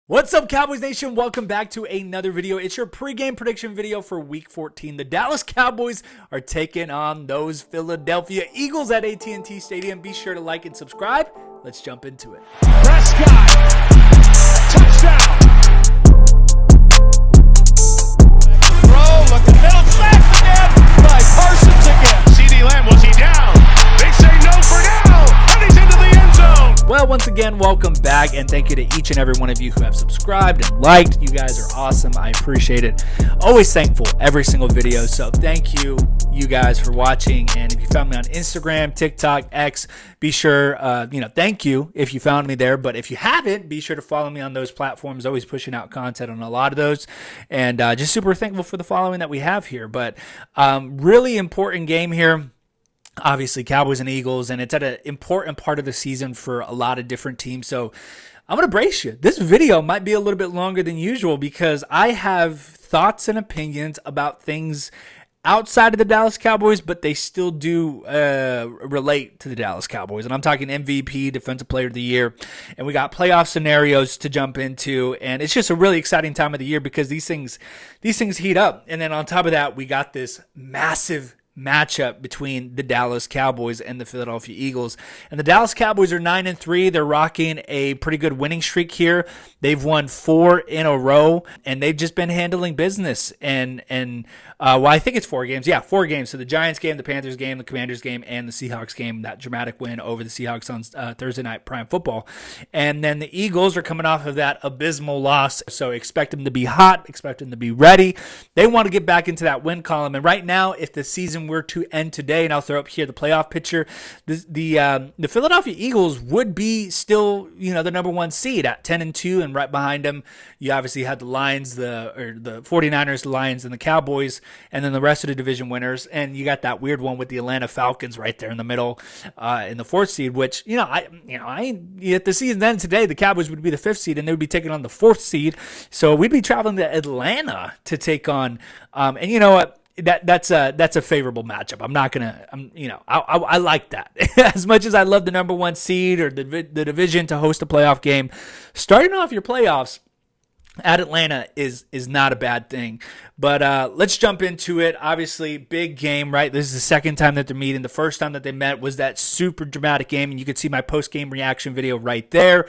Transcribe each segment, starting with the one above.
What's up, Cowboys Nation? Welcome back to another video. It's your pregame prediction video for Week 14. The Dallas Cowboys are taking on those Philadelphia Eagles at AT&T Stadium. Be sure to like and subscribe. Let's jump into it. Prescott, touchdown. Throw, look at middle, sacked again by Parsons again. CD Lamb, was he down? They say no for now, and he's into the end zone. Well, once again, welcome back, and thank you to each and every one of you who have subscribed and liked. You guys are awesome. I appreciate it. Always thankful every single video, so thank you guys for watching. And if you found me on Instagram, TikTok, X, be sure, thank you if you found me there. But if you haven't, be sure to follow me on those platforms. Always pushing out content on a lot of those, and just super thankful for the following that we have here. But really important game here. Obviously, Cowboys and Eagles, and it's at an important part of the season for a lot of different teams. So I'm going to brace you. This video might be a little bit longer than usual because I have thoughts and opinions about things outside of the Dallas Cowboys, but they still do relate to the Dallas Cowboys. And I'm talking MVP, Defensive Player of the Year, and we got playoff scenarios to jump into. And it's just a really exciting time of the year because these things heat up. And then on top of that, we got this massive matchup between the Dallas Cowboys and the Philadelphia Eagles. And the Dallas Cowboys are 9-3. They're rocking a pretty good winning streak here. They've won 4 in a row, and they've just been handling business. I think it's 4 games. Yeah, 4 games. So the Giants game, the Panthers game, the Commanders game, and the Seahawks game, that dramatic win over the Seahawks on Thursday Night Prime Football. And then the Eagles are coming off of that abysmal loss. So expect them to be hot, expect them to be ready. They want to get back into that win column. And right now, if the season were to end today, and I'll throw up here the playoff picture, the Philadelphia Eagles would be still, the number 1 seed at 10-2, and right behind them, you obviously had the Lions, the 49ers, the Lions, and the Cowboys, and then the rest of the division winners, and you got that weird one with the Atlanta Falcons right there in the middle, in the 4th seed. Which if the season ends today, the Cowboys would be the 5th seed, and they would be taking on the 4th seed. So we'd be traveling to Atlanta to take on, and you know what? That's a favorable matchup. I'm not gonna, I like that. As much as I love the number 1 seed or the division to host a playoff game, starting off your playoffs at Atlanta is not a bad thing. But let's jump into it. Obviously, big game, right? This is the second time that they're meeting. The first time that they met was that super dramatic game, and you could see my post-game reaction video right there.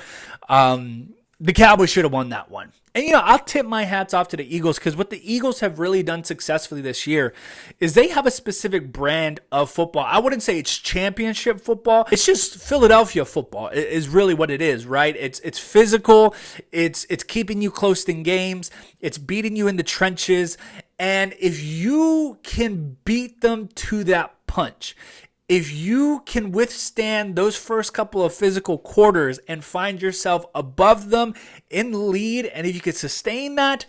The Cowboys should have won that one. And, I'll tip my hats off to the Eagles, because what the Eagles have really done successfully this year is they have a specific brand of football. I wouldn't say it's championship football. It's just Philadelphia football is really what it is, right? It's physical. It's keeping you close in games. It's beating you in the trenches. And if you can beat them to that punch, if you can withstand those first couple of physical quarters and find yourself above them in the lead, and if you could sustain that,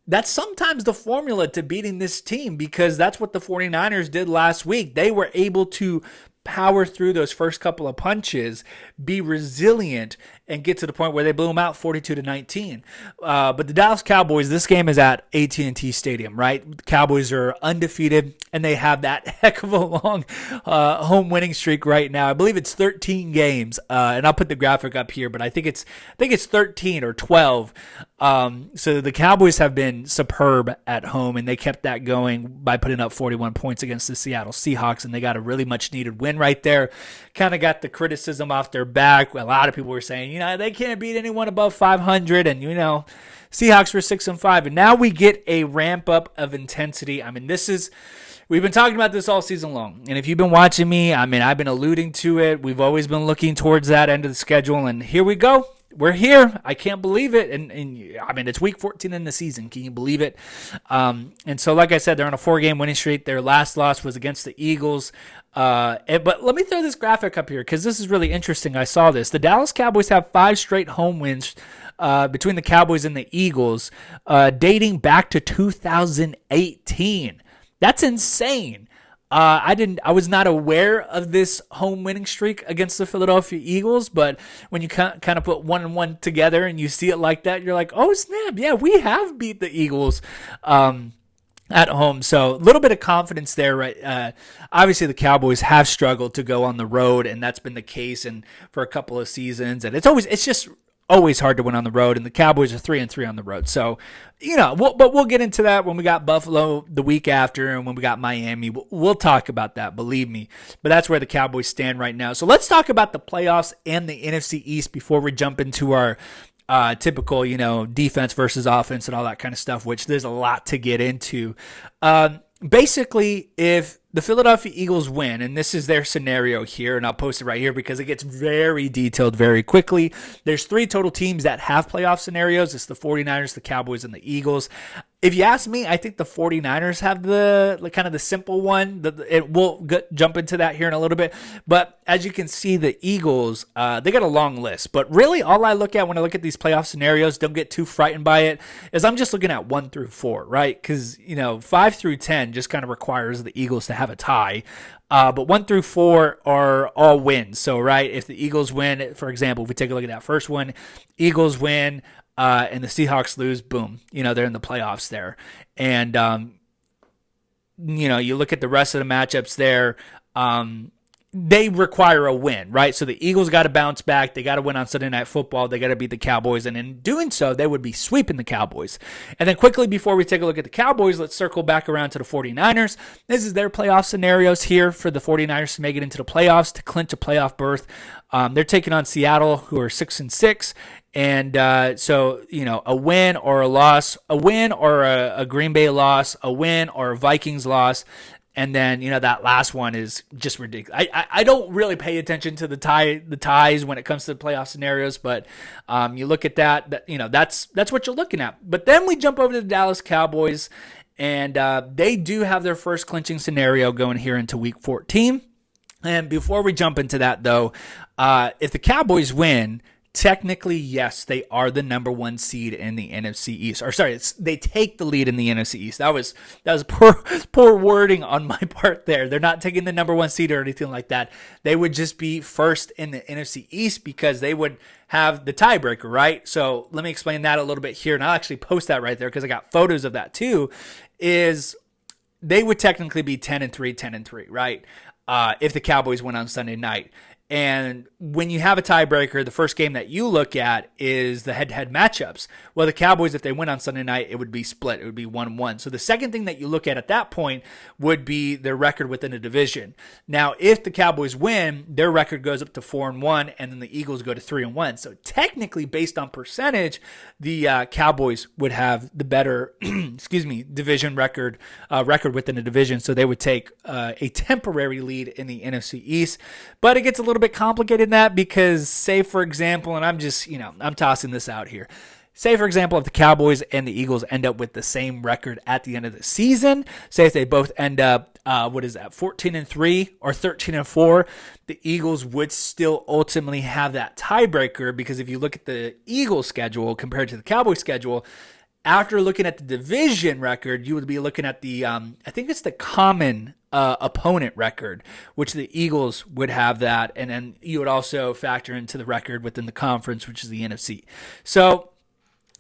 that's sometimes the formula to beating this team, because that's what the 49ers did last week. They were able to power through those first couple of punches, be resilient, and get to the point where they blew them out 42-19. But the Dallas Cowboys, this game is at AT&T Stadium, right? The Cowboys are undefeated, and they have that heck of a long home winning streak right now. I believe it's 13 games, and I'll put the graphic up here, but I think it's 13 or 12. So the Cowboys have been superb at home, and they kept that going by putting up 41 points against the Seattle Seahawks, and they got a really much needed win right there. Kind of got the criticism off their back. A lot of people were saying, they can't beat anyone above 500, and Seahawks were 6-5, and now we get a ramp up of intensity. We've been talking about this all season long, and if you've been watching me, I've been alluding to it. We've always been looking towards that end of the schedule, and here we go. We're here. I can't believe it. And it's week 14 in the season. Can you believe it? And so, like I said, they're on a 4-game winning streak. Their last loss was against the Eagles. But let me throw this graphic up here, because this is really interesting. I saw this. The Dallas Cowboys have 5 straight home wins between the Cowboys and the Eagles, dating back to 2018. That's insane. I was not aware of this home winning streak against the Philadelphia Eagles, but when you kind of put 1 and 1 together and you see it like that, you're like, oh snap, yeah, we have beat the Eagles at home. So a little bit of confidence there, right? Obviously the Cowboys have struggled to go on the road, and that's been the case for a couple of seasons, and it's just always hard to win on the road, and the Cowboys are 3-3 on the road. So, but we'll get into that when we got Buffalo the week after, and when we got Miami. We'll talk about that, believe me. But that's where the Cowboys stand right now. So let's talk about the playoffs and the NFC East before we jump into our typical, defense versus offense and all that kind of stuff, which there's a lot to get into. Basically, if the Philadelphia Eagles win, and this is their scenario here, and I'll post it right here because it gets very detailed very quickly. There's 3 total teams that have playoff scenarios. It's the 49ers, the Cowboys, and the Eagles. If you ask me, I think the 49ers have the kind of the simple one. We'll jump into that here in a little bit. But as you can see, the Eagles, they got a long list. But really, all I look at when I look at these playoff scenarios, don't get too frightened by it, is I'm just looking at 1 through 4, right? Because, 5 through 10 just kind of requires the Eagles to have a tie. But 1 through 4 are all wins. So, right, if the Eagles win, for example, if we take a look at that first one, Eagles win, and the Seahawks lose, boom, they're in the playoffs there. And, you look at the rest of the matchups there, they require a win, right? So the Eagles got to bounce back. They got to win on Sunday Night Football. They got to beat the Cowboys. And in doing so, they would be sweeping the Cowboys. And then quickly, before we take a look at the Cowboys, let's circle back around to the 49ers. This is their playoff scenarios here for the 49ers to make it into the playoffs, to clinch a playoff berth. They're taking on Seattle, who are 6-6. And so, a win or a loss, a win or a Green Bay loss, a win or a Vikings loss. And then, that last one is just ridiculous. I don't really pay attention to the ties when it comes to the playoff scenarios, but you look at that, that's what you're looking at. But then we jump over to the Dallas Cowboys, and they do have their first clinching scenario going here into Week 14. And before we jump into that, though, if the Cowboys win, technically, yes, they are the number 1 seed in the NFC East. Or sorry, they take the lead in the NFC East. That was poor wording on my part there. They're not taking the number 1 seed or anything like that. They would just be first in the NFC East because they would have the tiebreaker, right? So let me explain that a little bit here, and I'll actually post that right there because I got photos of that too. Is they would technically be 10-3, right? If the Cowboys win on Sunday night. And when you have a tiebreaker, the first game that you look at is the head-to-head matchups. Well, the Cowboys, if they win on Sunday night, it would be split. It would be 1-1. So the second thing that you look at that point would be their record within a division. Now, if the Cowboys win, their record goes up to 4-1, and then the Eagles go to 3-1. So technically, based on percentage, the Cowboys would have the better, division record within a division. So they would take a temporary lead in the NFC East. But it gets a little bit complicated in that because, say, for example, and I'm just, I'm tossing this out here. Say, for example, if the Cowboys and the Eagles end up with the same record at the end of the season, say if they both end up, 14-3 or 13-4, the Eagles would still ultimately have that tiebreaker because if you look at the Eagles schedule compared to the Cowboys schedule, after looking at the division record, you would be looking at the, I think it's the common opponent record, which the Eagles would have that. And then you would also factor into the record within the conference, which is the NFC. So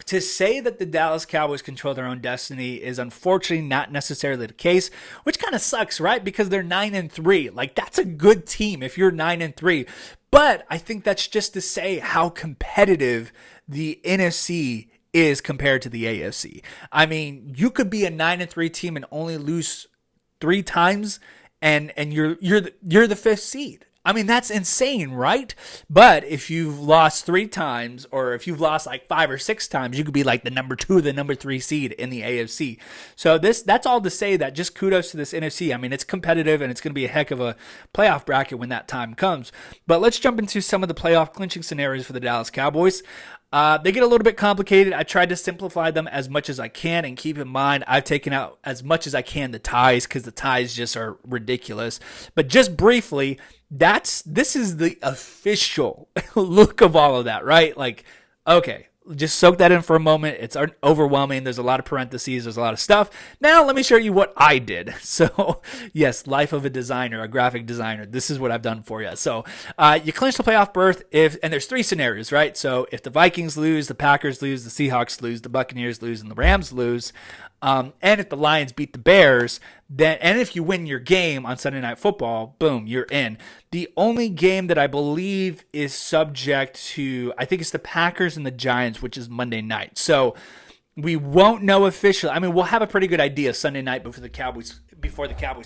to say that the Dallas Cowboys control their own destiny is unfortunately not necessarily the case, which kind of sucks, right? Because they're 9-3. Like, that's a good team if you're 9-3. But I think that's just to say how competitive the NFC is compared to the AFC. I mean, you could be a 9-3 team and only lose 3 times, and you're the 5th seed. I mean, that's insane, right? But if you've lost 3 times, or if you've lost like 5 or 6 times, you could be like the number 2 or the number 3 seed in the AFC. So that's all to say that just kudos to this NFC. I mean, it's competitive, and it's going to be a heck of a playoff bracket when that time comes. But let's jump into some of the playoff clinching scenarios for the Dallas Cowboys. They get a little bit complicated. I tried to simplify them as much as I can, and keep in mind, I've taken out as much as I can the ties because the ties just are ridiculous. But just briefly, this is the official look of all of that, right? Like, okay, just soak that in for a moment. It's overwhelming. There's a lot of parentheses. There's a lot of stuff. Now let me show you what I did. So yes, life of a designer, a graphic designer. This is what I've done for you. So you clinch the playoff berth and there's 3 scenarios, right? So if the Vikings lose, the Packers lose, the Seahawks lose, the Buccaneers lose, and the Rams lose, And if the Lions beat the Bears, then, and if you win your game on Sunday Night Football, boom, you're in. The only game that I believe is subject to, I think it's the Packers and the Giants, which is Monday night. So we won't know officially. I mean, we'll have a pretty good idea Sunday night before the Cowboys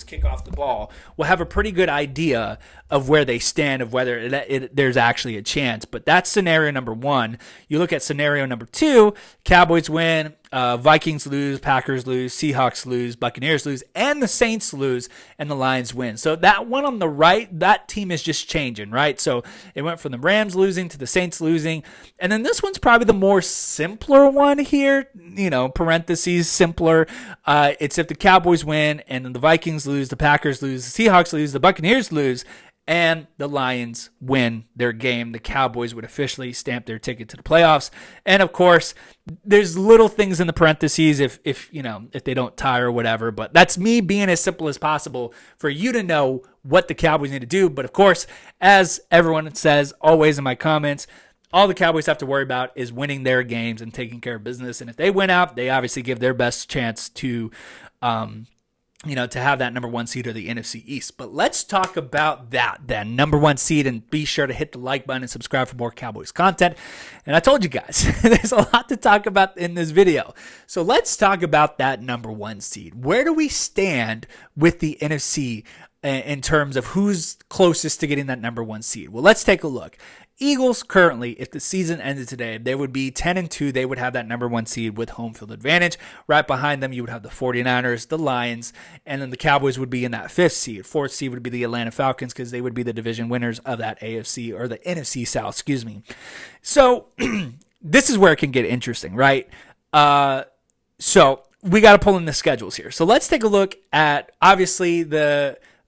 kick off the ball. We'll have a pretty good idea of where they stand, of whether there's actually a chance. But that's scenario number one. You look at scenario number two, Cowboys win, Vikings lose, Packers lose, Seahawks lose, Buccaneers lose, and the Saints lose, and the Lions win. So that one on the right, that team is just changing, right? So it went from the Rams losing to the Saints losing. And then this one's probably the more simpler one here, parentheses, simpler. It's if the Cowboys win and then the Vikings lose, the Packers lose, the Seahawks lose, the Buccaneers lose, and the Lions win their game. The Cowboys would officially stamp their ticket to the playoffs. And of course, there's little things in the parentheses if they don't tie or whatever. But that's me being as simple as possible for you to know what the Cowboys need to do. But of course, as everyone says always in my comments, all the Cowboys have to worry about is winning their games and taking care of business. And if they win out, they obviously give their best chance to to have that number one seed or the NFC East. But let's talk about that then, number one seed, and be sure to hit the like button and subscribe for more Cowboys content. And I told you guys, there's a lot to talk about in this video. So let's talk about that number one seed. Where do we stand with the NFC in terms of who's closest to getting that number one seed? Well, let's take a look. Eagles currently, if the season ended today, they would be 10-2. They would have that number one seed with home field advantage. Right behind them, you would have the 49ers, the Lions, and then the Cowboys would be in that fifth seed. Fourth seed would be the Atlanta Falcons because they would be the division winners of that AFC or the NFC South, excuse me. So this is where it can get interesting, right? So we got to pull in the schedules here. So let's take a look at, obviously,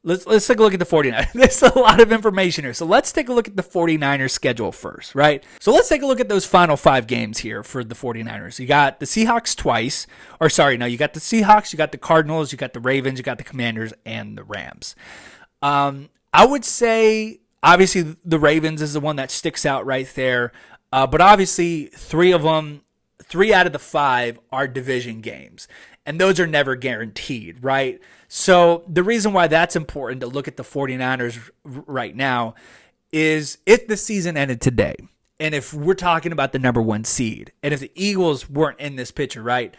Let's take a look at the 49ers. There's a lot of information here. So let's take a look at the 49ers schedule first, right? So let's take a look at those final 5 games here for the 49ers. You got the Seahawks twice. You got the Seahawks, you got the Cardinals, you got the Ravens, you got the Commanders, and the Rams. I would say, obviously, the Ravens is the one that sticks out right there. But obviously, 3 out of the 5 are division games. And those are never guaranteed, right? So the reason why that's important to look at the 49ers right now is if the season ended today, and if we're talking about the number one seed, and if the Eagles weren't in this picture, right?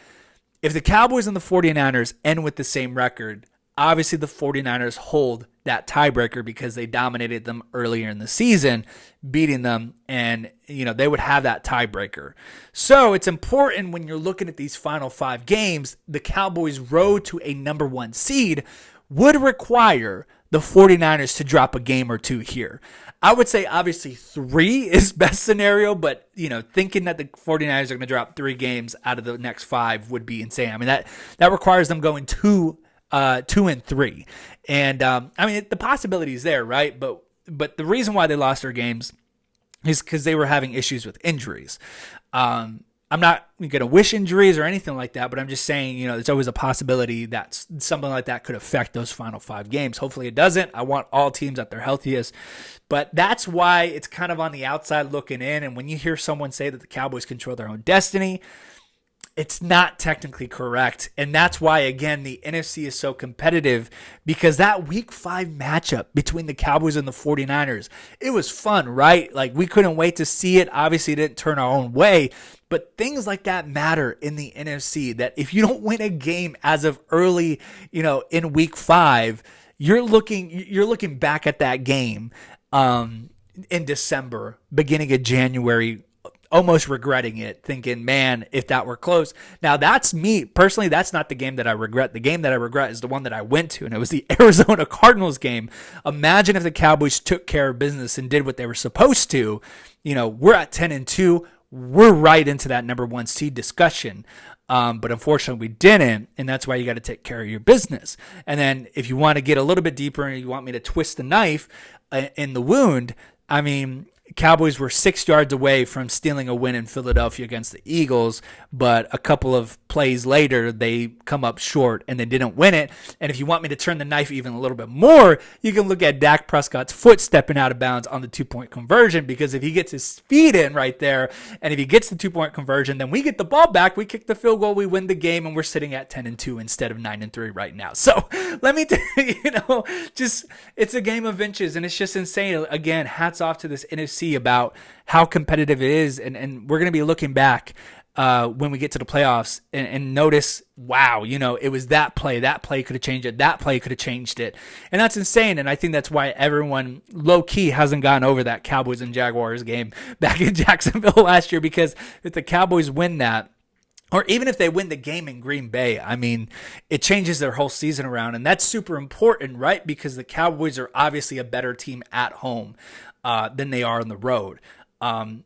If the Cowboys and the 49ers end with the same record, obviously the 49ers hold that tiebreaker because they dominated them earlier in the season, beating them, and they would have that tiebreaker. So it's important when you're looking at these final 5 games, the Cowboys' road to a number one seed would require the 49ers to drop a game or 2 here. I would say obviously 3 is best scenario, but thinking that the 49ers are going to drop 3 games out of the next 5 would be insane. I mean, that requires them going 2-3. And the possibility is there, right? But the reason why they lost their games is because they were having issues with injuries. I'm not going to wish injuries or anything like that, but I'm just saying, there's always a possibility that something like that could affect those final 5 games. Hopefully it doesn't. I want all teams at their healthiest. But that's why it's kind of on the outside looking in. And when you hear someone say that the Cowboys control their own destiny, it's not technically correct. And that's why, again, the NFC is so competitive, because that week 5 matchup between the Cowboys and the 49ers, it was fun, right? Like, we couldn't wait to see it. Obviously, it didn't turn our own way, but things like that matter in the NFC, that if you don't win a game as of early, in week 5, you're looking back at that game in December, beginning of January, almost regretting it, thinking, man, if that were close. Now, that's me. Personally, that's not the game that I regret. The game that I regret is the one that I went to, and it was the Arizona Cardinals game. Imagine if the Cowboys took care of business and did what they were supposed to. We're at 10-2. We're right into that number one seed discussion. But unfortunately, we didn't, and that's why you got to take care of your business. And then if you want to get a little bit deeper and you want me to twist the knife in the wound, Cowboys were 6 yards away from stealing a win in Philadelphia against the Eagles, but a couple of plays later, they come up short and they didn't win it. And if you want me to turn the knife even a little bit more, you can look at Dak Prescott's foot stepping out of bounds on the 2-point conversion, because if he gets his feet in right there, and if he gets the 2-point conversion, then we get the ball back, we kick the field goal, we win the game, and we're sitting at 10-2 instead of 9-3 right now. So let me tell you, just it's a game of inches, and it's just insane. Again, hats off to this NFC about how competitive it is, and we're going to be looking back when we get to the playoffs and notice, wow, it was that play could have changed it, that play could have changed it, and that's insane. And I think that's why everyone low-key hasn't gotten over that Cowboys and Jaguars game back in Jacksonville last year, because if the Cowboys win that, or even if they win the game in Green Bay, I mean, it changes their whole season around, and that's super important, right? Because the Cowboys are obviously a better team at home than they are on the road.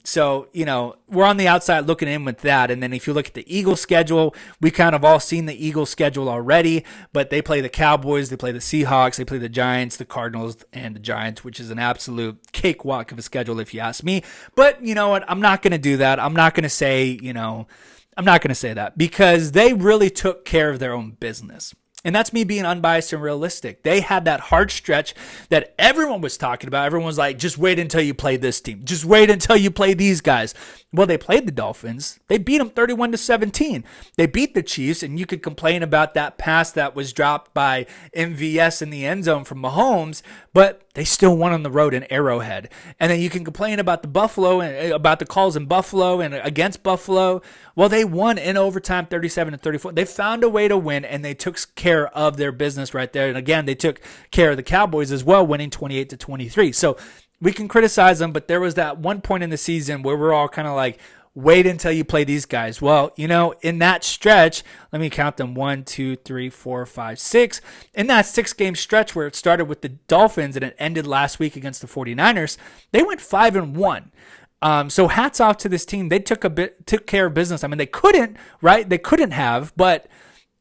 So, we're on the outside looking in with that. And then if you look at the Eagles schedule, we kind of all seen the Eagles schedule already, but they play the Cowboys, they play the Seahawks, they play the Giants, the Cardinals, and the Giants, which is an absolute cakewalk of a schedule if you ask me. But you know what? I'm not going to do that. I'm not going to say, I'm not going to say that, because they really took care of their own business. And that's me being unbiased and realistic. They had that hard stretch that everyone was talking about. Everyone was like, just wait until you play this team. Just wait until you play these guys. Well, they played the Dolphins. They beat them 31-17. They beat the Chiefs, and you could complain about that pass that was dropped by MVS in the end zone from Mahomes, but they still won on the road in Arrowhead. And then you can complain about the Buffalo and about the calls in Buffalo and against Buffalo. Well, they won in overtime 37-34. They found a way to win, and they took care of their business right there. And again, they took care of the Cowboys as well, winning 28-23. So we can criticize them, but there was that one point in the season where we're all kind of like, wait until you play these guys. Well, in that stretch, let me count them, 1, 2, 3, 4, 5, 6. In that 6-game stretch where it started with the Dolphins and it ended last week against the 49ers, they went 5-1. So hats off to this team. They took care of business. I mean, they couldn't, right? They couldn't have, but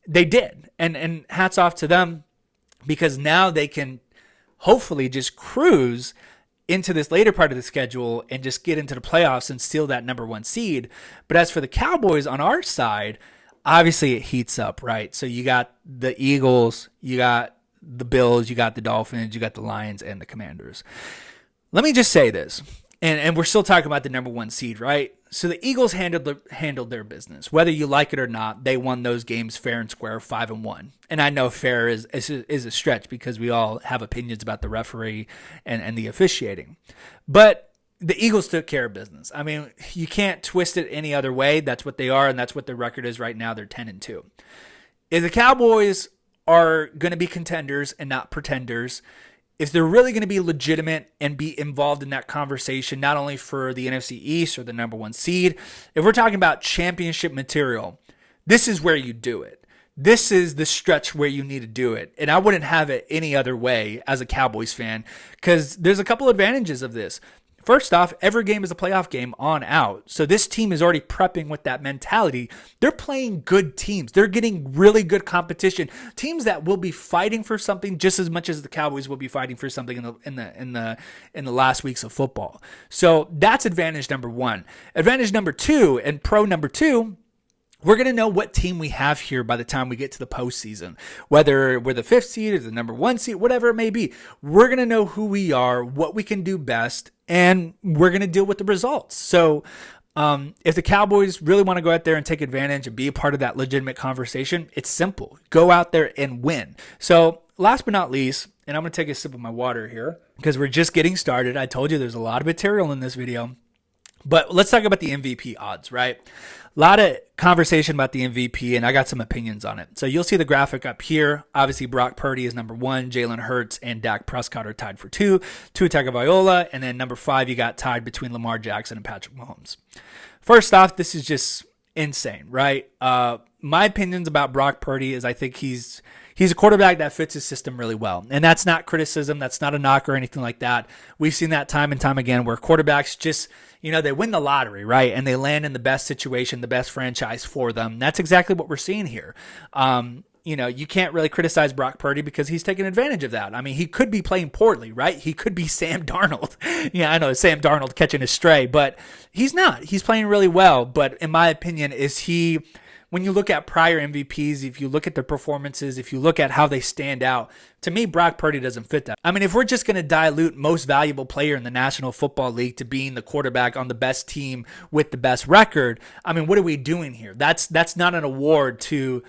they did. And hats off to them, because now they can hopefully just cruise into this later part of the schedule and just get into the playoffs and steal that number 1 seed. But as for the Cowboys on our side, obviously it heats up, right? So you got the Eagles, you got the Bills, you got the Dolphins, you got the Lions, and the Commanders. Let me just say this, and we're still talking about the number 1 seed, right? So the Eagles handled their business. Whether you like it or not, they won those games fair and square, 5-1. And I know fair is a stretch, because we all have opinions about the referee and the officiating. But the Eagles took care of business. I mean, you can't twist it any other way. That's what they are, and that's what their record is right now. They're 10-2. If the Cowboys are going to be contenders and not pretenders, if they're really going to be legitimate and be involved in that conversation, not only for the NFC East or the number 1 seed, if we're talking about championship material, this is where you do it. This is the stretch where you need to do it. And I wouldn't have it any other way as a Cowboys fan, because there's a couple advantages of this. First off, every game is a playoff game on out. So this team is already prepping with that mentality. They're playing good teams. They're getting really good competition. Teams that will be fighting for something just as much as the Cowboys will be fighting for something in the last weeks of football. So that's advantage number 1. Advantage number 2, and pro number 2, we're going to know what team we have here by the time we get to the postseason. Whether we're the 5th seed or the number 1 seed, whatever it may be, we're going to know who we are, what we can do best, and we're going to deal with the results. So if the Cowboys really want to go out there and take advantage and be a part of that legitimate conversation, it's simple. Go out there and win. So last but not least, and I'm going to take a sip of my water here because we're just getting started. I told you there's a lot of material in this video. But let's talk about the MVP odds, right? A lot of conversation about the MVP, and I got some opinions on it. So you'll see the graphic up here. Obviously, Brock Purdy is number 1. Jalen Hurts and Dak Prescott are tied for 2. Tua Tagovailoa, and then number 5, you got tied between Lamar Jackson and Patrick Mahomes. First off, this is just insane, right? My opinions about Brock Purdy is I think he's a quarterback that fits his system really well. And that's not criticism. That's not a knock or anything like that. We've seen that time and time again where quarterbacks just, they win the lottery, right? And they land in the best situation, the best franchise for them. That's exactly what we're seeing here. you can't really criticize Brock Purdy because he's taking advantage of that. I mean, he could be playing poorly, right? He could be Sam Darnold. Yeah, I know Sam Darnold catching a stray, but he's not. He's playing really well. But in my opinion, when you look at prior MVPs, if you look at their performances, if you look at how they stand out, to me, Brock Purdy doesn't fit that. I mean, if we're just going to dilute most valuable player in the National Football League to being the quarterback on the best team with the best record, I mean, what are we doing here? That's not an award to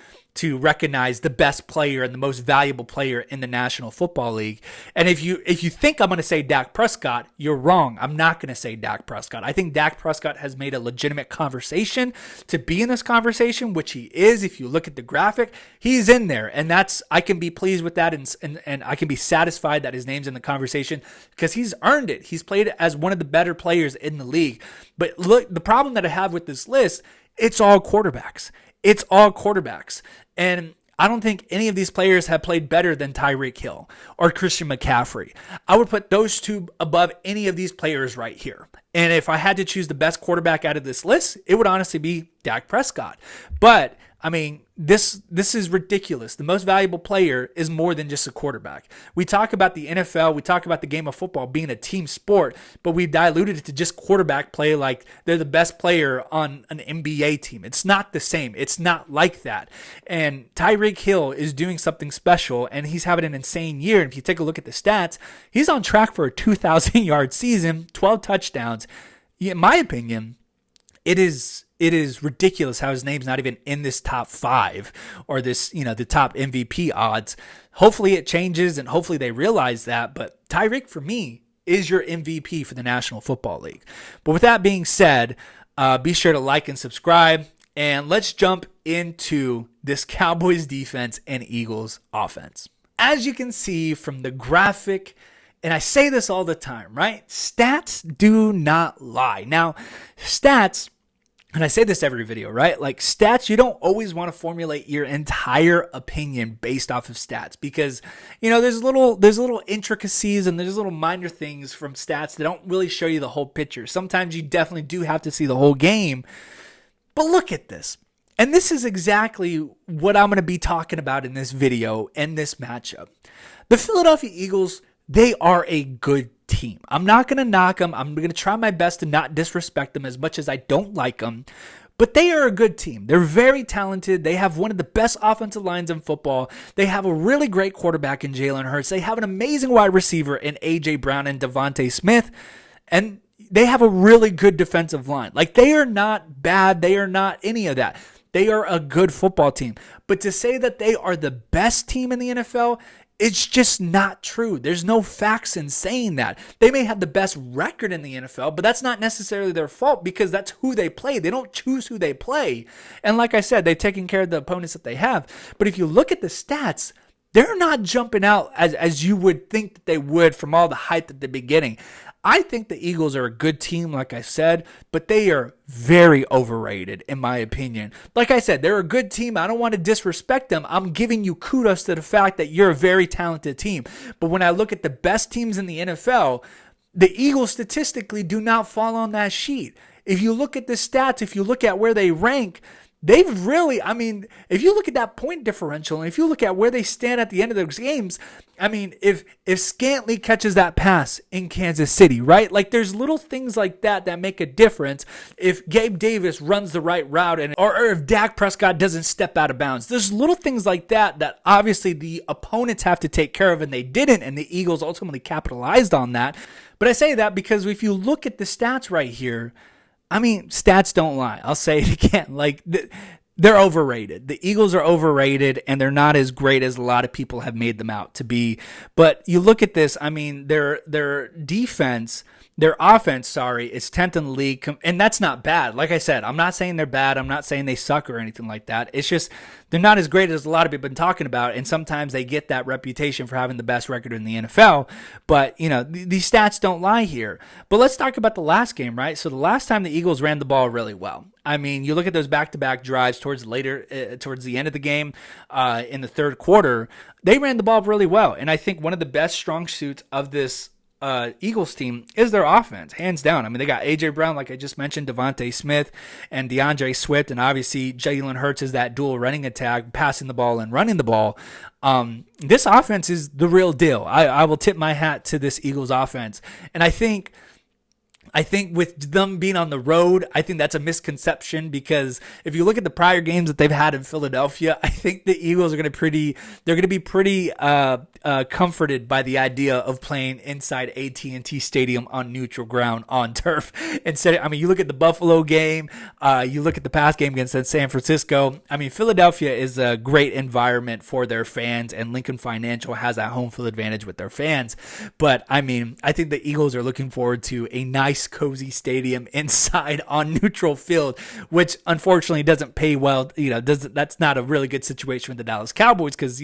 recognize the best player and the most valuable player in the National Football League. And if you think I'm going to say Dak Prescott, you're wrong. I'm not going to say Dak Prescott. I think Dak Prescott has made a legitimate conversation to be in this conversation, which he is. If you look at the graphic, he's in there, and I can be pleased with that, and I can be satisfied that his name's in the conversation because he's earned it. He's played as one of the better players in the league. But look, the problem that I have with this list, it's all quarterbacks. It's all quarterbacks. And I don't think any of these players have played better than Tyreek Hill or Christian McCaffrey. I would put those two above any of these players right here. And if I had to choose the best quarterback out of this list, it would honestly be Dak Prescott. But I mean, this is ridiculous. The most valuable player is more than just a quarterback. We talk about the NFL, we talk about the game of football being a team sport, but we diluted it to just quarterback play like they're the best player on an NBA team. It's not the same. It's not like that. And Tyreek Hill is doing something special, and he's having an insane year. And if you take a look at the stats, he's on track for a 2,000-yard season, 12 touchdowns. In my opinion, it is ridiculous how his name's not even in this top 5 or this, the top MVP odds. Hopefully it changes and hopefully they realize that. But Tyreek, for me, is your MVP for the National Football League. But with that being said, be sure to like and subscribe. And let's jump into this Cowboys defense and Eagles offense. As you can see from the graphic, and I say this all the time, right? Stats do not lie. Now, stats, and I say this every video, right? Like stats, you don't always want to formulate your entire opinion based off of stats because, there's little intricacies and there's little minor things from stats that don't really show you the whole picture. Sometimes you definitely do have to see the whole game. But look at this. And this is exactly what I'm going to be talking about in this video and this matchup. The Philadelphia Eagles, they are a good team. I'm not going to knock them. I'm going to try my best to not disrespect them as much as I don't like them. But they are a good team. They're very talented. They have one of the best offensive lines in football. They have a really great quarterback in Jalen Hurts. They have an amazing wide receiver in A.J. Brown and Devontae Smith. And they have a really good defensive line. Like, they are not bad. They are not any of that. They are a good football team. But to say that they are the best team in the NFL, it's just not true. There's no facts in saying that. They may have the best record in the NFL, but that's not necessarily their fault because that's who they play. They don't choose who they play. And like I said, they've taken care of the opponents that they have. But if you look at the stats, they're not jumping out as you would think that they would from all the hype at the beginning. I think the Eagles are a good team, like I said, but they are very overrated, in my opinion. Like I said, they're a good team. I don't want to disrespect them. I'm giving you kudos to the fact that you're a very talented team. But when I look at the best teams in the NFL, the Eagles statistically do not fall on that sheet. If you look at the stats, if you look at where they rank, they've really, if you look at that point differential and if you look at where they stand at the end of those games, if Scantling catches that pass in Kansas City, right? Like there's little things like that make a difference. If Gabe Davis runs the right route or if Dak Prescott doesn't step out of bounds, there's little things like that obviously the opponents have to take care of and they didn't, and the Eagles ultimately capitalized on that. But I say that because if you look at the stats right here, stats don't lie. I'll say it again. Like, they're overrated. The Eagles are overrated, and they're not as great as a lot of people have made them out to be. But you look at this, their defense, their offense, is 10th in the league, and that's not bad. Like I said, I'm not saying they're bad. I'm not saying they suck or anything like that. It's just they're not as great as a lot of people have been talking about, and sometimes they get that reputation for having the best record in the NFL. But, these stats don't lie here. But let's talk about the last game, right? So the last time the Eagles ran the ball really well. You look at those back-to-back drives towards the end of the game in the third quarter, they ran the ball really well. And I think one of the best strong suits of this Eagles team is their offense, hands down. I mean, they got A.J. Brown, like I just mentioned, Devontae Smith, and DeAndre Swift, and obviously Jalen Hurts is that dual running attack, passing the ball and running the ball. This offense is the real deal. I will tip my hat to this Eagles offense, and I think with them being on the road, I think that's a misconception, because if you look at the prior games that they've had in Philadelphia, I think the Eagles are going to be pretty comforted by the idea of playing inside AT&T Stadium on neutral ground on turf. Instead, I mean, you look at the Buffalo game, you look at the past game against San Francisco. I mean, Philadelphia is a great environment for their fans, and Lincoln Financial has that home field advantage with their fans. But I mean, I think the Eagles are looking forward to a nice, cozy stadium inside on neutral field, which unfortunately doesn't pay well. That's not a really good situation with the Dallas Cowboys, because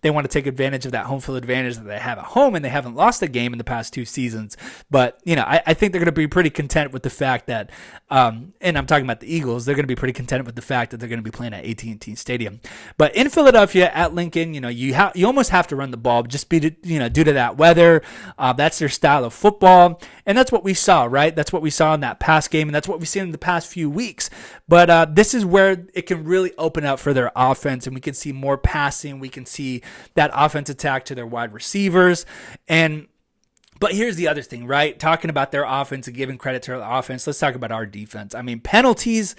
they want to take advantage of that home field advantage that they have at home, and they haven't lost a game in the past 2 seasons. But I think they're going to be pretty content with the fact that, and I'm talking about the Eagles, they're going to be pretty content with the fact that they're going to be playing at AT&T Stadium. But in Philadelphia at Lincoln, you almost have to run the ball, just due to that weather. That's their style of football, and that's what we saw, right? That's what we saw in that past game, and that's what we've seen in the past few weeks. But this is where it can really open up for their offense, and we can see more passing. We can see that offense attack to their wide receivers. But here's the other thing, right? Talking about their offense and giving credit to their offense, let's talk about our defense. I mean, penalties,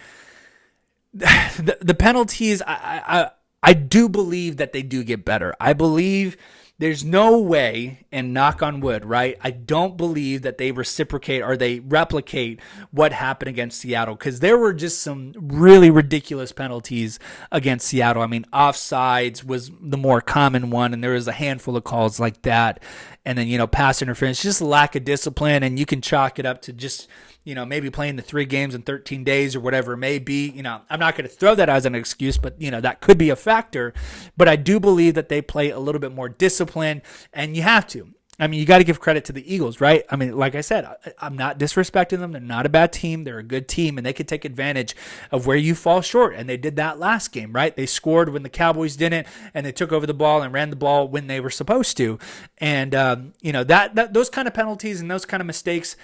the penalties, I do believe that they do get better. I believe there's no way, and knock on wood, right? I don't believe that they reciprocate or they replicate what happened against Seattle, because there were just some really ridiculous penalties against Seattle. I mean, offsides was the more common one, and there was a handful of calls like that. And then, pass interference, just lack of discipline, and you can chalk it up to just, maybe playing the 3 games in 13 days or whatever it may be. I'm not going to throw that as an excuse, but, that could be a factor. But I do believe that they play a little bit more discipline, and you have to. I mean, you got to give credit to the Eagles, right? I mean, like I said, I'm not disrespecting them. They're not a bad team. They're a good team, and they can take advantage of where you fall short. And they did that last game, right? They scored when the Cowboys didn't, and they took over the ball and ran the ball when they were supposed to. And, those kind of penalties and those kind of mistakes,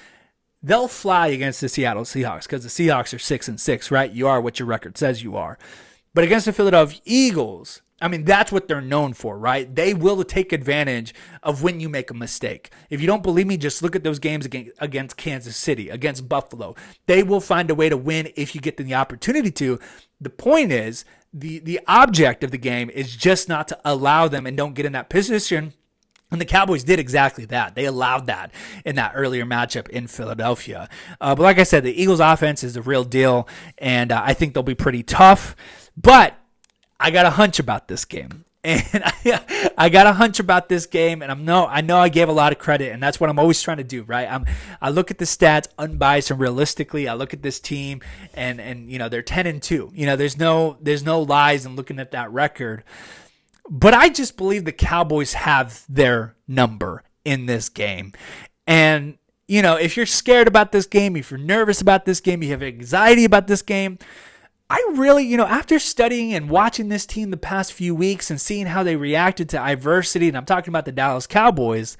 they'll fly against the Seattle Seahawks, because the Seahawks are 6-6, right? You are what your record says you are. But against the Philadelphia Eagles, I mean, that's what they're known for, right? They will take advantage of when you make a mistake. If you don't believe me, just look at those games against Kansas City, against Buffalo. They will find a way to win if you get the opportunity to. The point is, the object of the game is just not to allow them and don't get in that position. And the Cowboys did exactly that. They allowed that in that earlier matchup in Philadelphia. But like I said, the Eagles offense is the real deal, and I think they'll be pretty tough. But I got a hunch about this game. And I got a hunch about this game, and I know I gave a lot of credit, and that's what I'm always trying to do, right? I look at the stats unbiased and realistically. I look at this team, and they're 10-2. There's no lies in looking at that record. But I just believe the Cowboys have their number in this game. And, if you're scared about this game, if you're nervous about this game, you have anxiety about this game, I really, after studying and watching this team the past few weeks and seeing how they reacted to adversity, and I'm talking about the Dallas Cowboys,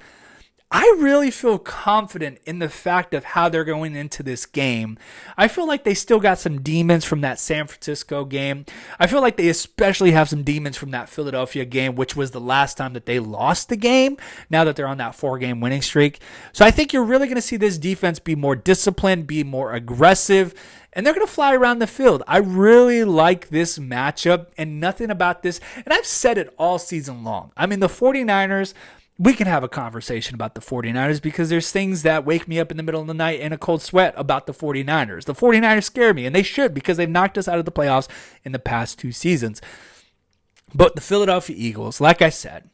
I really feel confident in the fact of how they're going into this game. I feel like they still got some demons from that San Francisco game. I feel like they especially have some demons from that Philadelphia game, which was the last time that they lost the game, now that they're on that 4-game winning streak. So I think you're really going to see this defense be more disciplined, be more aggressive, and they're going to fly around the field. I really like this matchup, and nothing about this, and I've said it all season long. I mean, the 49ers, we can have a conversation about the 49ers, because there's things that wake me up in the middle of the night in a cold sweat about the 49ers. The 49ers scare me, and they should, because they've knocked us out of the playoffs in the past 2 seasons. But the Philadelphia Eagles, like I said,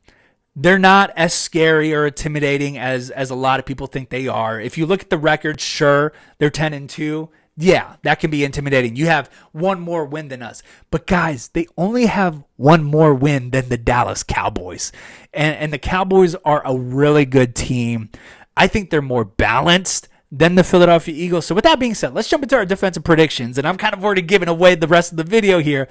they're not as scary or intimidating as a lot of people think they are. If you look at the record, sure, they're 10-2. Yeah, that can be intimidating. You have one more win than us. But guys, they only have one more win than the Dallas Cowboys. And the Cowboys are a really good team. I think they're more balanced than the Philadelphia Eagles. So with that being said, let's jump into our defensive predictions. And I'm kind of already giving away the rest of the video here.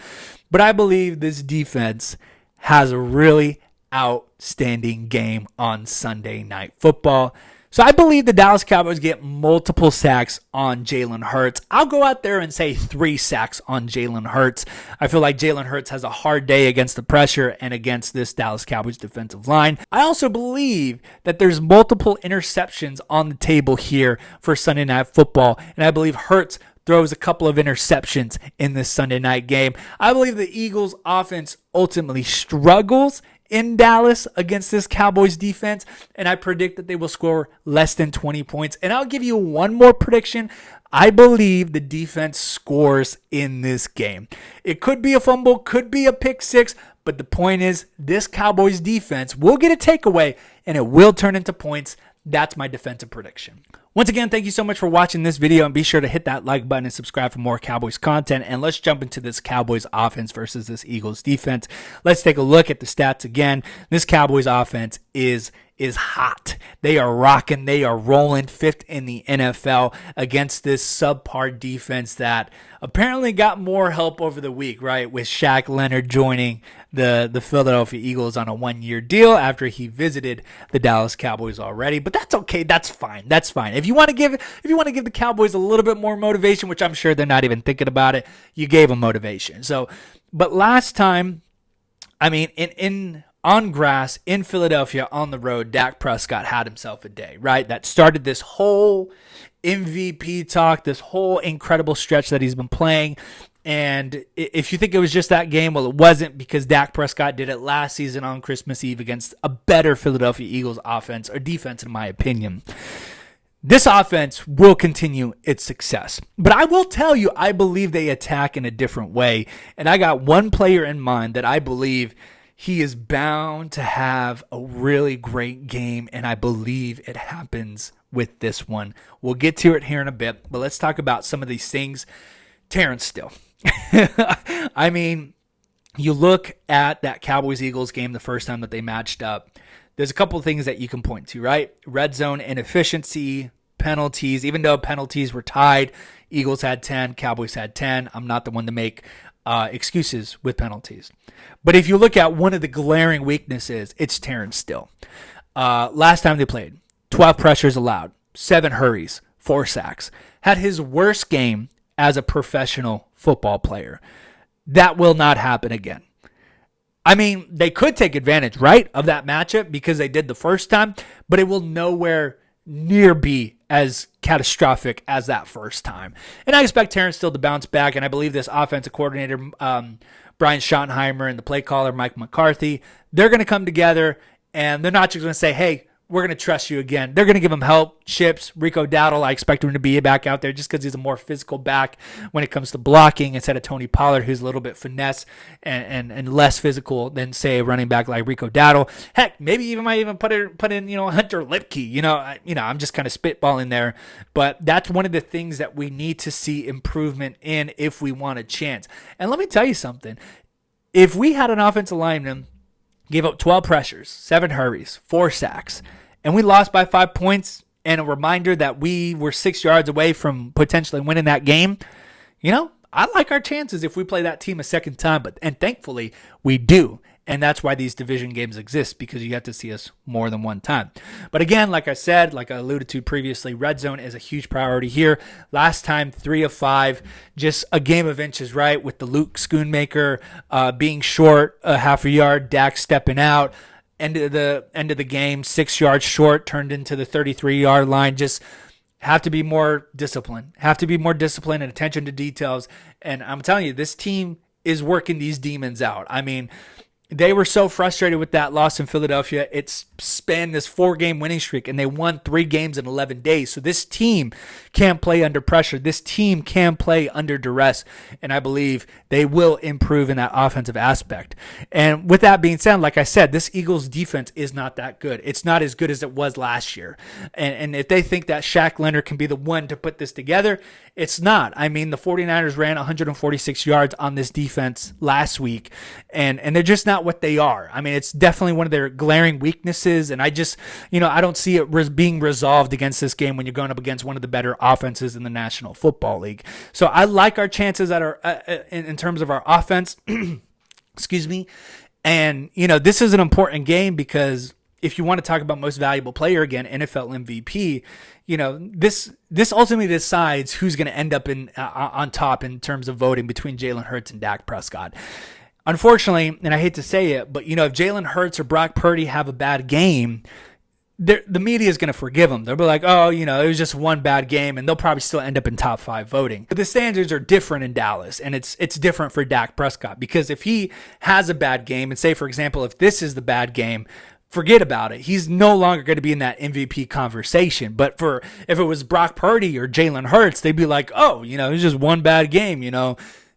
But I believe this defense has a really outstanding game on Sunday Night Football. So I believe the Dallas Cowboys get multiple sacks on Jalen Hurts. I'll go out there and say 3 sacks on Jalen Hurts. I feel like Jalen Hurts has a hard day against the pressure and against this Dallas Cowboys defensive line. I also believe that there's multiple interceptions on the table here for Sunday Night Football, and I believe Hurts throws a couple of interceptions in this Sunday night game. I believe the Eagles offense ultimately struggles in Dallas against this Cowboys defense, and I predict that they will score less than 20 points. And I'll give you one more prediction. I believe the defense scores in this game. It could be a fumble, could be a pick six, but the point is this Cowboys defense will get a takeaway, and it will turn into points. That's my defensive prediction. Once again, thank you so much for watching this video, and be sure to hit that like button and subscribe for more Cowboys content. And let's jump into this Cowboys offense versus this Eagles defense. Let's take a look at the stats again. This Cowboys offense is hot. They are rocking. They are rolling, 5th in the NFL against this subpar defense that apparently got more help over the week, right? With Shaq Leonard joining the Philadelphia Eagles on a 1-year deal after he visited the Dallas Cowboys already. But that's okay. That's fine. That's fine. If you want to give the Cowboys a little bit more motivation, which I'm sure they're not even thinking about it, you gave them motivation. So, but last time, I mean, on grass, in Philadelphia, on the road, Dak Prescott had himself a day, right? That started this whole MVP talk, this whole incredible stretch that he's been playing. And if you think it was just that game, well, it wasn't, because Dak Prescott did it last season on Christmas Eve against a better Philadelphia Eagles offense, or defense, in my opinion. This offense will continue its success. But I will tell you, I believe they attack in a different way. And I got one player in mind that I believe he is bound to have a really great game, and I believe it happens with this one. We'll get to it here in a bit, but let's talk about some of these things. Terrence Steele. I mean, you look at that Cowboys-Eagles game the first time that they matched up. There's a couple of things that you can point to, right? Red zone inefficiency, penalties. Even though penalties were tied, Eagles had 10, Cowboys had 10. I'm not the one to make excuses with penalties. But if you look at one of the glaring weaknesses, it's Terrence Steele. Last time they played, 12 pressures allowed, 7 hurries, 4 sacks. Had his worst game as a professional football player. That will not happen again. I mean, they could take advantage, right, of that matchup because they did the first time, but it will nowhere near be as catastrophic as that first time. And I expect Terrence Steele to bounce back, and I believe this offensive coordinator, Brian Schottenheimer, and the play caller, Mike McCarthy, they're going to come together, and they're not just going to say, hey, we're going to trust you again. They're going to give him help. Chips, Rico Dowdle, I expect him to be back out there just because he's a more physical back when it comes to blocking, instead of Tony Pollard, who's a little bit finesse and less physical than, say, a running back like Rico Dowdle. Heck, maybe even might even put in Hunter Lipke. I'm just kind of spitballing there, but that's one of the things that we need to see improvement in if we want a chance. And let me tell you something. If we had an offensive lineman gave up 12 pressures, 7 hurries, 4 sacks, and we lost by 5 points, and a reminder that we were 6 yards away from potentially winning that game, I like our chances if we play that team a second time, and thankfully we do. And that's why these division games exist, because you have to see us more than one time. But again, like I said, like I alluded to previously, red zone is a huge priority here. Last time, 3 of 5, just a game of inches, right? With the Luke Schoonmaker being short a half a yard, Dak stepping out. End of the game, 6 yards short, turned into the 33-yard line. Just have to be more disciplined. Have to be more disciplined and attention to details. And I'm telling you, this team is working these demons out. I mean, they were so frustrated with that loss in Philadelphia. It spanned this 4-game winning streak, and they won 3 games in 11 days. So this team can play under pressure. This team can play under duress, and I believe they will improve in that offensive aspect. And with that being said, like I said, this Eagles defense is not that good. It's not as good as it was last year. And if they think that Shaq Leonard can be the one to put this together, it's not. I mean, the 49ers ran 146 yards on this defense last week, and they're just not what they are. I mean, it's definitely one of their glaring weaknesses, and I just, I don't see it being resolved against this game when you're going up against one of the better offenses in the National Football League. So I like our chances that are in terms of our offense. Excuse me. And, this is an important game because if you want to talk about most valuable player again, NFL MVP, you know, this ultimately decides who's going to end up on top in terms of voting between Jalen Hurts and Dak Prescott. Unfortunately, and I hate to say it, but you know, if Jalen Hurts or Brock Purdy have a bad game, the media is going to forgive them. They'll be like, oh, you know, it was just one bad game, and they'll probably still end up in top 5 voting. But the standards are different in Dallas, and it's different for Dak Prescott, because if he has a bad game, and say, for example, if this is the bad game, forget about it. He's no longer going to be in that MVP conversation. But if it was Brock Purdy or Jalen Hurts, they'd be like, oh, you know, it was just one bad game, you know.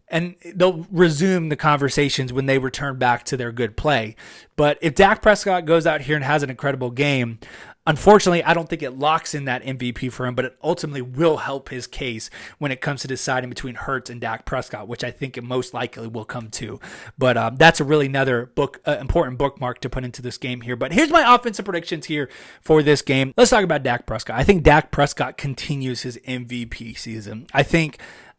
And they'll resume the conversations when they return back to their good play. But if Dak Prescott goes out here and has an incredible game, unfortunately, I don't think it locks in that MVP for him, but it ultimately will help his case when it comes to deciding between Hurts and Dak Prescott, which I think it most likely will come to. But that's a really another important bookmark to put into this game here. But here's my offensive predictions here for this game. Let's talk about Dak Prescott. I think Dak Prescott continues his MVP season.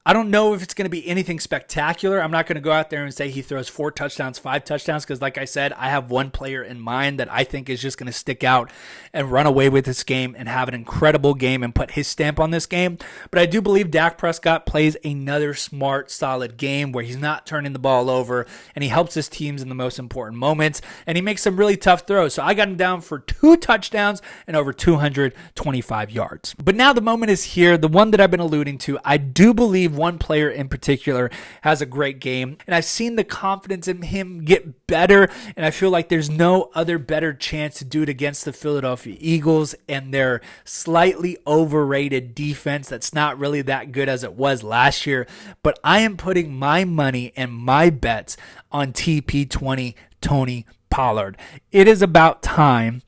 I don't know if it's going to be anything spectacular. I'm not going to go out there and say he throws 4 touchdowns, 5 touchdowns, because like I said, I have one player in mind that I think is just going to stick out and run away with this game and have an incredible game and put his stamp on this game. But I do believe Dak Prescott plays another smart, solid game where he's not turning the ball over, and he helps his teams in the most important moments, and he makes some really tough throws. So I got him down for 2 touchdowns and over 225 yards. But now the moment is here, the one that I've been alluding to. I do believe one player in particular has a great game, and I've seen the confidence in him get better, and I feel like there's no other better chance to do it against the Philadelphia Eagles and their slightly overrated defense that's not really that good as it was last year. But I am putting my money and my bets on TP20 Tony Pollard. It is about time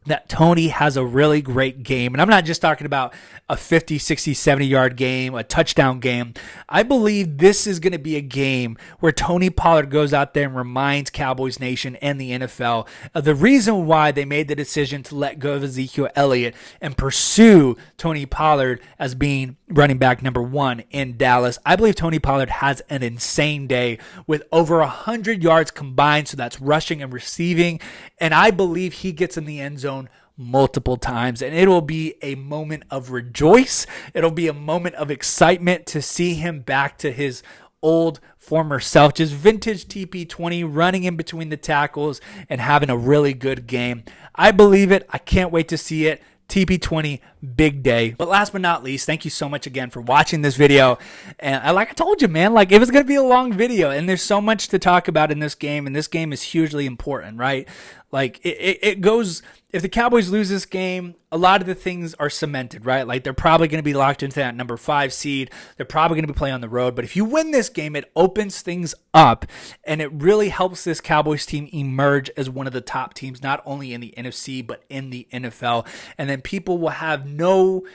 that Tony has a really great game. And I'm not just talking about a 50, 60, 70-yard game, a touchdown game. I believe this is going to be a game where Tony Pollard goes out there and reminds Cowboys Nation and the NFL of the reason why they made the decision to let go of Ezekiel Elliott and pursue Tony Pollard as being running back number 1 in Dallas. I believe Tony Pollard has an insane day with over 100 yards combined, so that's rushing and receiving. And I believe he gets in the end zone multiple times, and it will be a moment of rejoice. It'll be a moment of excitement to see him back to his old former self, just vintage TP20, running in between the tackles and having a really good game. I believe it. I can't wait to see it. TP20, big day. But last but not least, thank you so much again for watching this video. And like I told you, man, like it was going to be a long video, and there's so much to talk about in this game, and this game is hugely important, right? Like it goes, if the Cowboys lose this game, a lot of the things are cemented, right? Like they're probably going to be locked into that number 5 seed. They're probably going to be playing on the road. But if you win this game, it opens things up, and it really helps this Cowboys team emerge as one of the top teams, not only in the NFC, but in the NFL. And then people will have no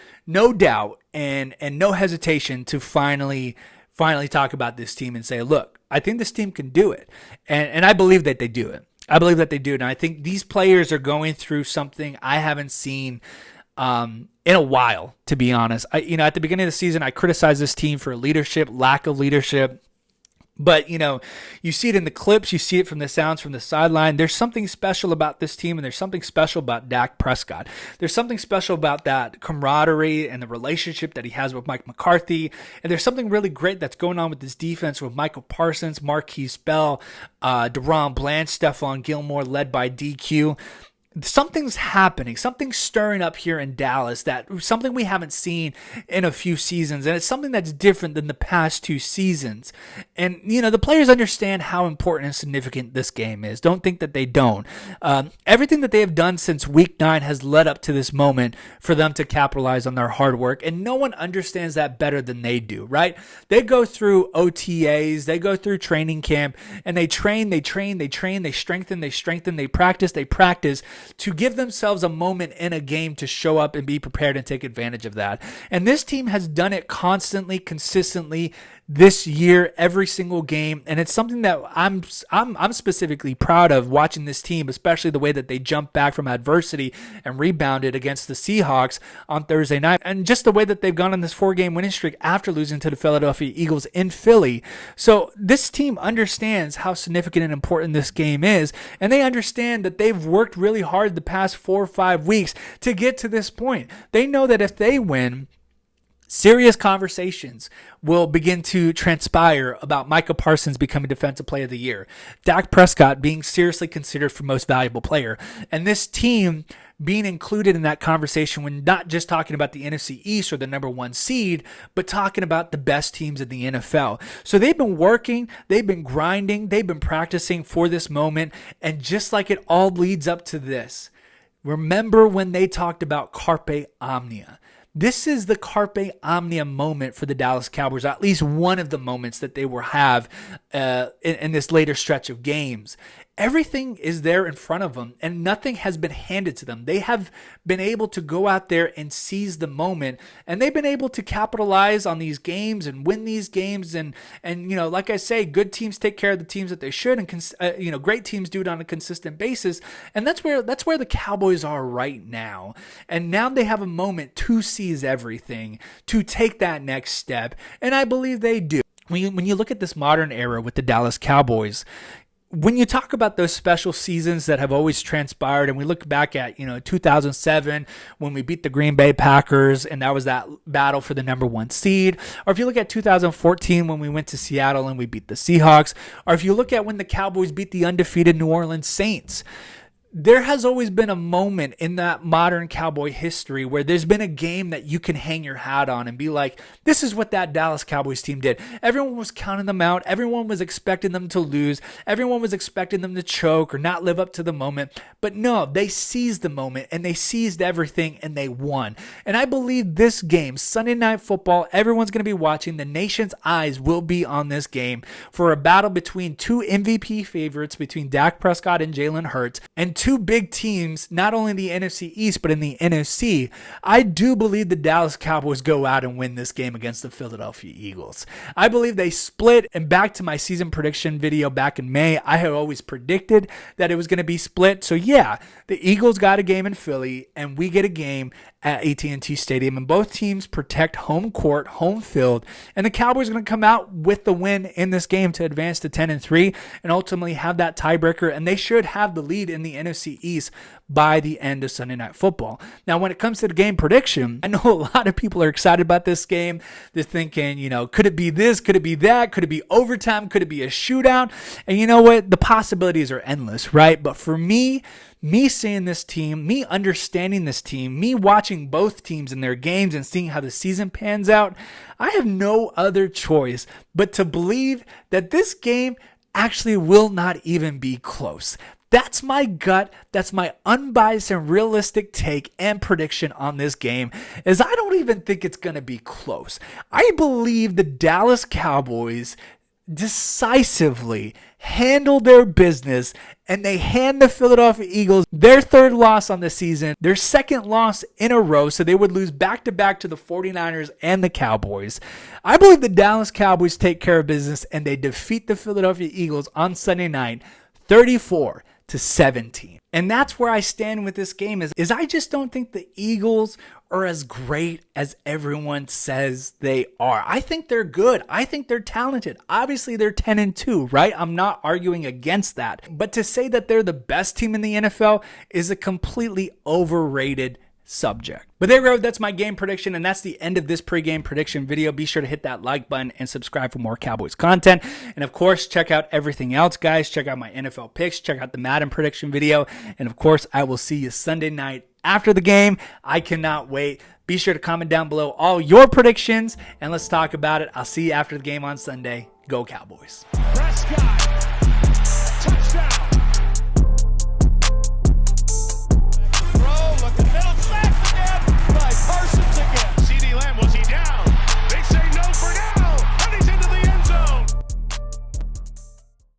doubt and no hesitation to finally talk about this team and say, look, I think this team can do it. And I believe that they do it. I believe that they do. And I think these players are going through something I haven't seen in a while, to be honest. At the beginning of the season, I criticized this team for lack of leadership. But, you see it in the clips. You see it from the sounds from the sideline. There's something special about this team, and there's something special about Dak Prescott. There's something special about that camaraderie and the relationship that he has with Mike McCarthy. And there's something really great that's going on with this defense with Michael Parsons, Marquise Bell, DeRon Blanche, Stephon Gilmore, led by DQ. Something's happening, something's stirring up here in Dallas, something we haven't seen in a few seasons, and it's something that's different than the past 2 seasons. And, the players understand how important and significant this game is. Don't think that they don't. Everything that they have done since week 9 has led up to this moment for them to capitalize on their hard work, and no one understands that better than they do, right? They go through OTAs, they go through training camp, and they train, they strengthen, they practice, to give themselves a moment in a game to show up and be prepared and take advantage of that. And this team has done it constantly, consistently, this year, every single game, and it's something that I'm specifically proud of watching this team, especially the way that they jumped back from adversity and rebounded against the Seahawks on Thursday night, and just the way that they've gone on this 4-game winning streak after losing to the Philadelphia Eagles in Philly. So this team understands how significant and important this game is, and they understand that they've worked really hard the past 4 or 5 weeks to get to this point. They know that if they win, serious conversations will begin to transpire about Micah Parsons becoming Defensive Player of the Year, Dak Prescott being seriously considered for Most Valuable Player, and this team being included in that conversation when not just talking about the NFC East or the number 1 seed, but talking about the best teams in the NFL. So they've been working, they've been grinding, they've been practicing for this moment, and just like it all leads up to this, remember when they talked about Carpe Omnia. This is the Carpe Omnia moment for the Dallas Cowboys, at least one of the moments that they will have in this later stretch of games. Everything is there in front of them, and nothing has been handed to them. They have been able to go out there and seize the moment, and they've been able to capitalize on these games and win these games. And like I say, good teams take care of the teams that they should, and great teams do it on a consistent basis. And that's where the Cowboys are right now. And now they have a moment to seize everything, to take that next step, and I believe they do. When you look at this modern era with the Dallas Cowboys, when you talk about those special seasons that have always transpired, and we look back at 2007 when we beat the Green Bay Packers, and that was that battle for the number 1 seed, or if you look at 2014 when we went to Seattle and we beat the Seahawks, or if you look at when the Cowboys beat the undefeated New Orleans Saints, there has always been a moment in that modern Cowboy history where there's been a game that you can hang your hat on and be like, this is what that Dallas Cowboys team did. Everyone was counting them out. Everyone was expecting them to lose. Everyone was expecting them to choke or not live up to the moment. But no, they seized the moment, and they seized everything, and they won. And I believe this game, Sunday Night Football, everyone's going to be watching. The nation's eyes will be on this game for a battle between 2 MVP favorites, between Dak Prescott and Jalen Hurts, and 2 big teams, not only in the NFC East, but in the NFC. I do believe the Dallas Cowboys go out and win this game against the Philadelphia Eagles. I believe they split, and back to my season prediction video back in May, I had always predicted that it was going to be split. So yeah, the Eagles got a game in Philly, and we get a game at AT&T Stadium, and both teams protect home court, home field, and the Cowboys are going to come out with the win in this game to advance to 10-3 and ultimately have that tiebreaker, and they should have the lead in the NFC East by the end of Sunday Night Football. Now, when it comes to the game prediction, I know a lot of people are excited about this game. They're thinking, could it be this? Could it be that? Could it be overtime? Could it be a shootout? And you know what? The possibilities are endless, right? But for me seeing this team, me understanding this team, me watching both teams in their games and seeing how the season pans out, I have no other choice but to believe that this game actually will not even be close. That's my gut. That's my unbiased and realistic take and prediction on this game, is I don't even think it's going to be close. I believe the Dallas Cowboys decisively handle their business, and they hand the Philadelphia Eagles their 3rd loss on the season, their 2nd loss in a row, so they would lose back-to-back to the 49ers and the Cowboys. I believe the Dallas Cowboys take care of business, and they defeat the Philadelphia Eagles on Sunday night 34-17. And that's where I stand with this game is I just don't think the Eagles are as great as everyone says they are. I think they're good. I think they're talented. Obviously, they're 10-2, right? I'm not arguing against that. But to say that they're the best team in the NFL is a completely overrated subject. But there we go. That's my game prediction, and that's the end of this pregame prediction video. Be sure to hit that like button and subscribe for more Cowboys content. And of course, check out everything else, guys. Check out my NFL picks. Check out the Madden prediction video. And of course, I will see you Sunday night after the game. I cannot wait. Be sure to comment down below all your predictions, and let's talk about it. I'll see you after the game on Sunday. Go Cowboys. Prescott.